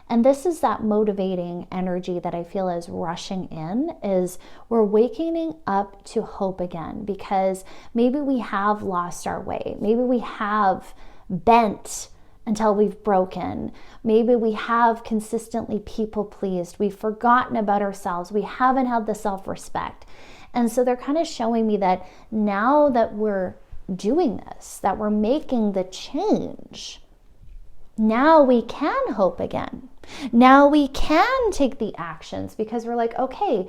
And this is that motivating energy that I feel is rushing in, is we're waking up to hope again, because maybe we have lost our way. Maybe we have bent until we've broken. Maybe we have consistently people pleased. We've forgotten about ourselves. We haven't had the self-respect. And so they're kind of showing me that now that we're doing this, that we're making the change, now we can hope again. Now we can take the actions, because we're like, okay,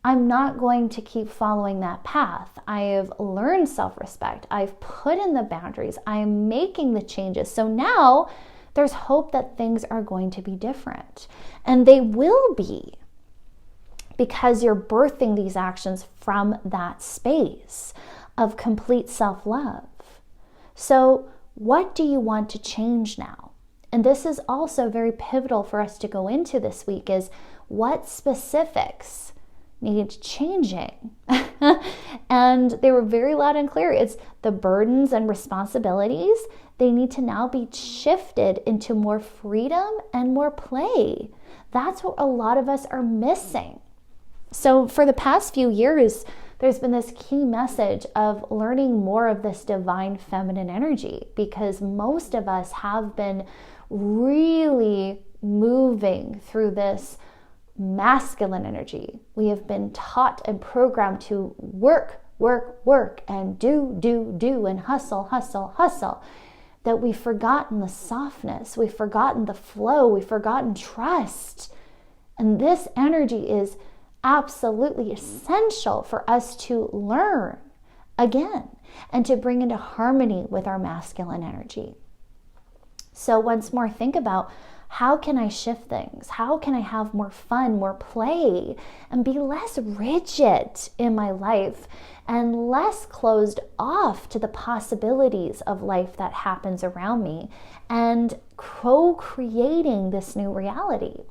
I'm not going to keep following that path. I have learned self-respect. I've put in the boundaries. I am making the changes. So now there's hope that things are going to be different. And they will be, because you're birthing these actions from that space of complete self-love. So what do you want to change now? And this is also very pivotal for us to go into this week, is what specifics need changing. And they were very loud and clear. It's the burdens and responsibilities. They need to now be shifted into more freedom and more play. That's what a lot of us are missing. So for the past few years, there's been this key message of learning more of this divine feminine energy, because most of us have been really moving through this masculine energy. We have been taught and programmed to work, work, work, and do, and hustle, hustle, hustle, that we've forgotten the softness, we've forgotten the flow, we've forgotten trust. And this energy is absolutely essential for us to learn again and to bring into harmony with our masculine energy. So once more, think about, how can I shift things? How can I have more fun, more play, and be less rigid in my life and less closed off to the possibilities of life that happens around me, and co-creating this new reality?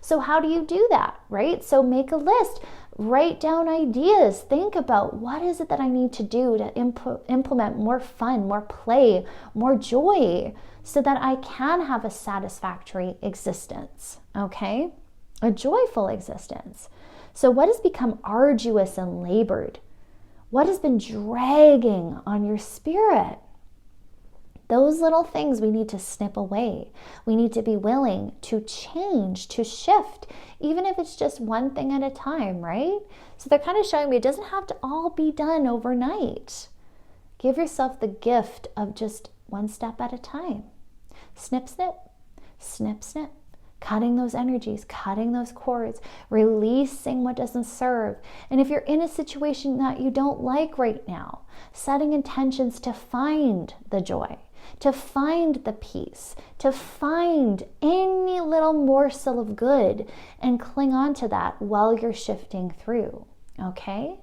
So how do you do that, right? So make a list, write down ideas, think about, what is it that I need to do to implement more fun, more play, more joy, so that I can have a satisfactory existence, okay? A joyful existence. So what has become arduous and labored? What has been dragging on your spirit? Those little things we need to snip away. We need to be willing to change, to shift, even if it's just one thing at a time, right? So they're kind of showing me it doesn't have to all be done overnight. Give yourself the gift of just one step at a time. Snip, snip, snip, snip. Cutting those energies, cutting those cords, releasing what doesn't serve. And if you're in a situation that you don't like right now, setting intentions to find the joy, to find the peace, to find any little morsel of good, and cling on to that while you're shifting through, okay?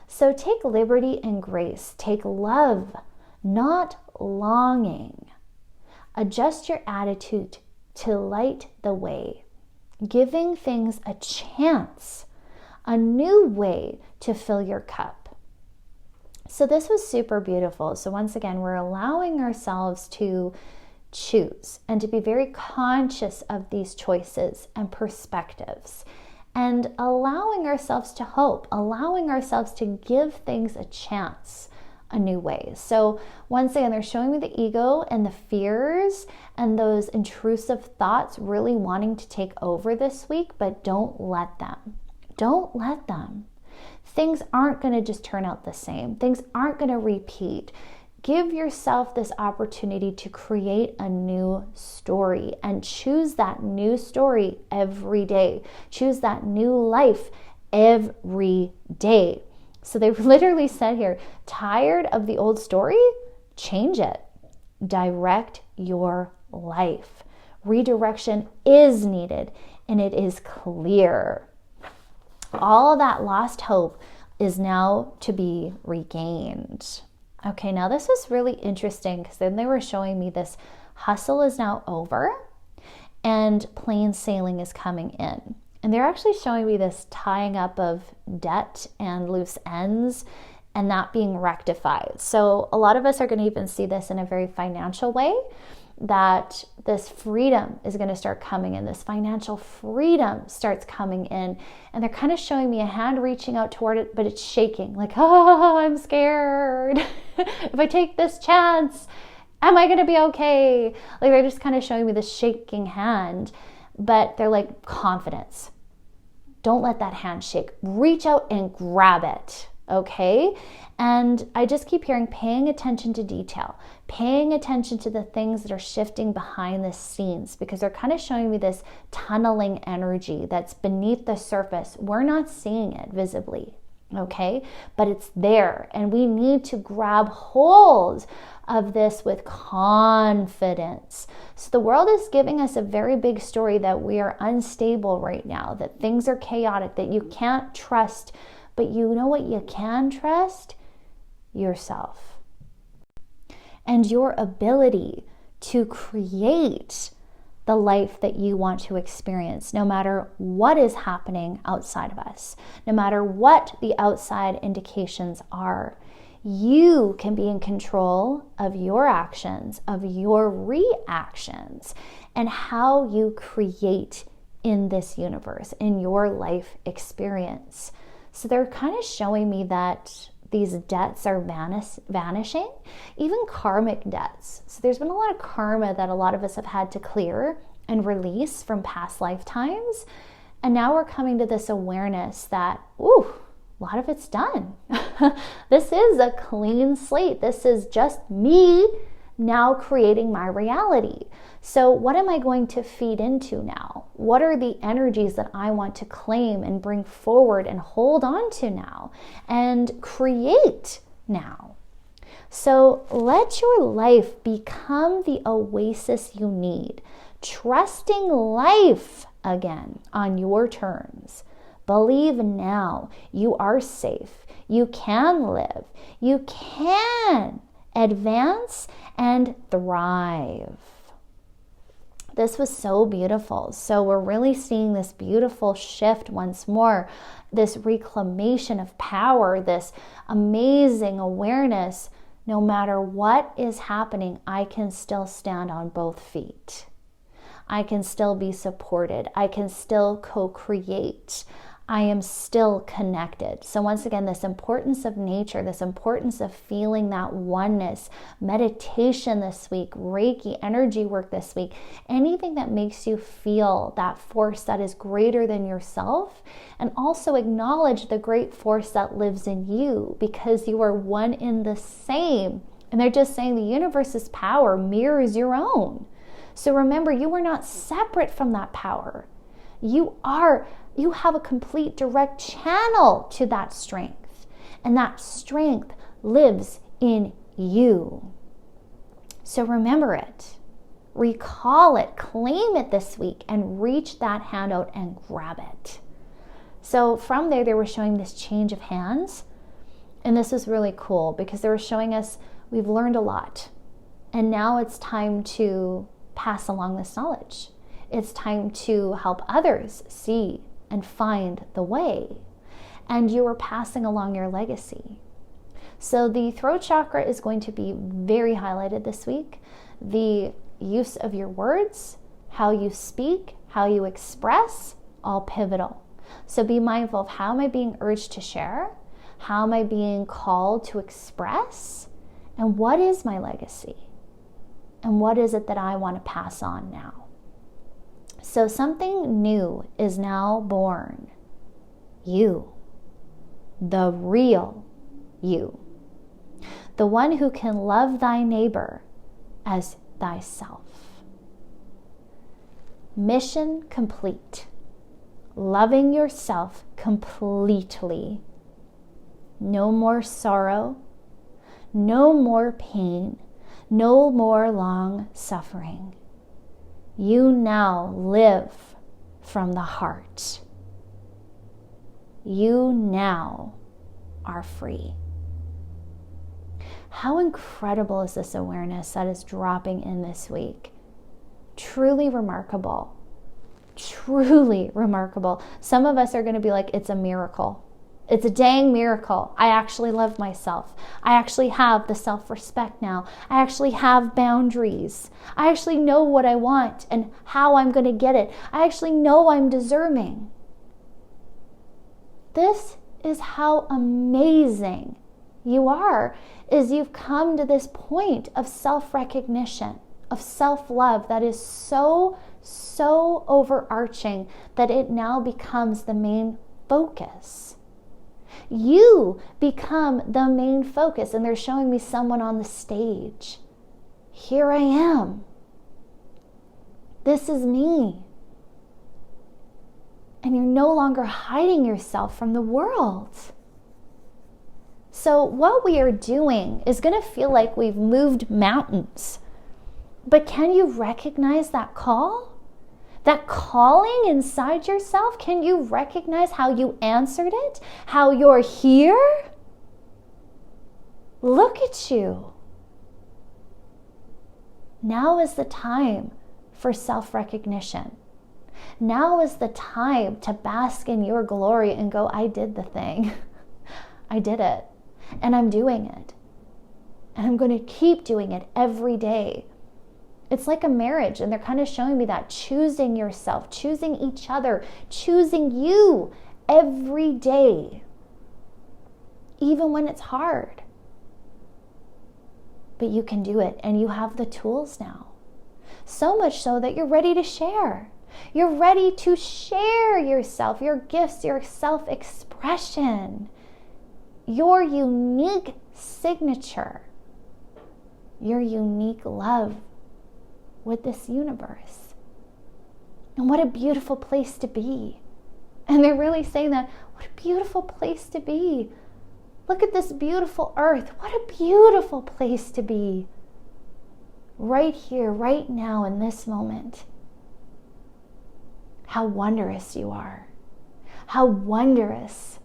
So take liberty and grace. Take love, not longing. Adjust your attitude to light the way, giving things a chance, a new way to fill your cup. So this was super beautiful. So once again, we're allowing ourselves to choose and to be very conscious of these choices and perspectives, and allowing ourselves to hope, allowing ourselves to give things a chance, a new way. So once again, they're showing me the ego and the fears and those intrusive thoughts really wanting to take over this week, but don't let them. Don't let them. Things aren't going to just turn out the same. Things aren't going to repeat. Give yourself this opportunity to create a new story, and choose that new story every day. Choose that new life every day. So they literally said here, tired of the old story? Change it. Direct your life. Redirection is needed, and it is clear. All that lost hope is now to be regained. Okay, now this was really interesting, because then they were showing me this hustle is now over and plain sailing is coming in. And they're actually showing me this tying up of debt and loose ends, and that being rectified. So a lot of us are going to even see this in a very financial way, that this freedom is going to start coming in. This financial freedom starts coming in. And they're kind of showing me a hand reaching out toward it, but it's shaking. Like, oh, I'm scared. If I take this chance, am I going to be okay? Like, they're just kind of showing me this shaking hand. But they're like, confidence. Don't let that hand shake. Reach out and grab it, okay? And I just keep hearing paying attention to detail, paying attention to the things that are shifting behind the scenes, because they're kind of showing me this tunneling energy that's beneath the surface. We're not seeing it visibly, okay? But it's there, and we need to grab hold of this with confidence. So the world is giving us a very big story that we are unstable right now, that things are chaotic, that you can't trust. But you know what you can trust? Yourself. And your ability to create the life that you want to experience, no matter what is happening outside of us, no matter what the outside indications are. You can be in control of your actions, of your reactions, and how you create in this universe, in your life experience. So they're kind of showing me that these debts are vanishing, even karmic debts. So there's been a lot of karma that a lot of us have had to clear and release from past lifetimes. And now we're coming to this awareness that, ooh, a lot of it's done. This is a clean slate. This is just me now creating my reality. So what am I going to feed into now? What are the energies that I want to claim and bring forward and hold on to now and create now? So let your life become the oasis you need, trusting life again on your terms. Believe now you are safe. You can live. You can advance and thrive. This was so beautiful. So we're really seeing this beautiful shift once more, this reclamation of power, this amazing awareness. No matter what is happening, I can still stand on both feet. I can still be supported. I can still co-create. I am still connected. So once again, this importance of nature, this importance of feeling that oneness, meditation this week, Reiki, energy work this week, anything that makes you feel that force that is greater than yourself, and also acknowledge the great force that lives in you, because you are one in the same. And they're just saying the universe's power mirrors your own. So remember, you are not separate from that power. You have a complete direct channel to that strength. And that strength lives in you. So remember it. Recall it. Claim it this week and reach that hand out and grab it. So from there, they were showing this change of hands. And this is really cool because they were showing us we've learned a lot. And now it's time to pass along this knowledge. It's time to help others see and find the way. And you are passing along your legacy. So the throat chakra is going to be very highlighted this week. The use of your words, how you speak, how you express, all pivotal. So be mindful of how am I being urged to share? How am I being called to express? And what is my legacy? And what is it that I want to pass on now? So something new is now born. You. The real you. The one who can love thy neighbor as thyself. Mission complete. Loving yourself completely. No more sorrow. No more pain. No more long suffering. You now live from the heart. You now are free. How incredible is this awareness that is dropping in this week? Truly remarkable. Truly remarkable. Some of us are going to be like, it's a miracle. It's a dang miracle. I actually love myself. I actually have the self-respect now. I actually have boundaries. I actually know what I want and how I'm going to get it. I actually know I'm deserving. This is how amazing you are, is you've come to this point of self-recognition, of self-love that is so overarching that it now becomes the main focus. You become the main focus. And they're showing me someone on the stage. here I am. This is me. And you're no longer hiding yourself from the world. So what we are doing is going to feel like we've moved mountains. But can you recognize that call? That calling inside yourself? Can you recognize how you answered it? How you're here? Look at you. Now is the time for self-recognition. Now is the time to bask in your glory and go, I did the thing. I did it. And I'm doing it. And I'm going to keep doing it every day. It's like a marriage, and they're kind of showing me that, choosing yourself, choosing each other, choosing you every day, even when it's hard. But you can do it, and you have the tools now. So much so that you're ready to share. You're ready to share yourself, your gifts, your self-expression, your unique signature, your unique love with this universe. And what a beautiful place to be. And they're really saying that, what a beautiful place to be. Look at this beautiful earth. What a beautiful place to be. Right here, right now, in this moment. How wondrous you are. How wondrous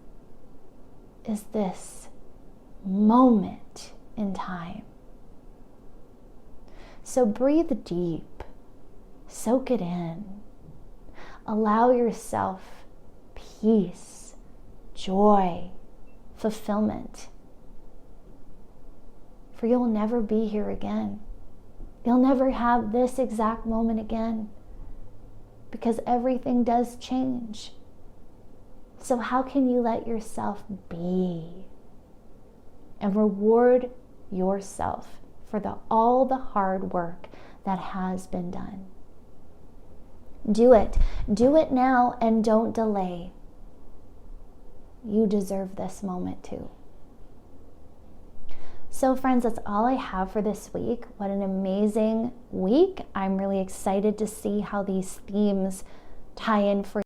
is this moment in time. So breathe deep, soak it in, allow yourself peace, joy, fulfillment. For you'll never be here again. You'll never have this exact moment again, because everything does change. So how can you let yourself be and reward yourself for all the hard work that has been done? Do it. Do it now and don't delay. You deserve this moment too. So friends, that's all I have for this week. What an amazing week. I'm really excited to see how these themes tie in for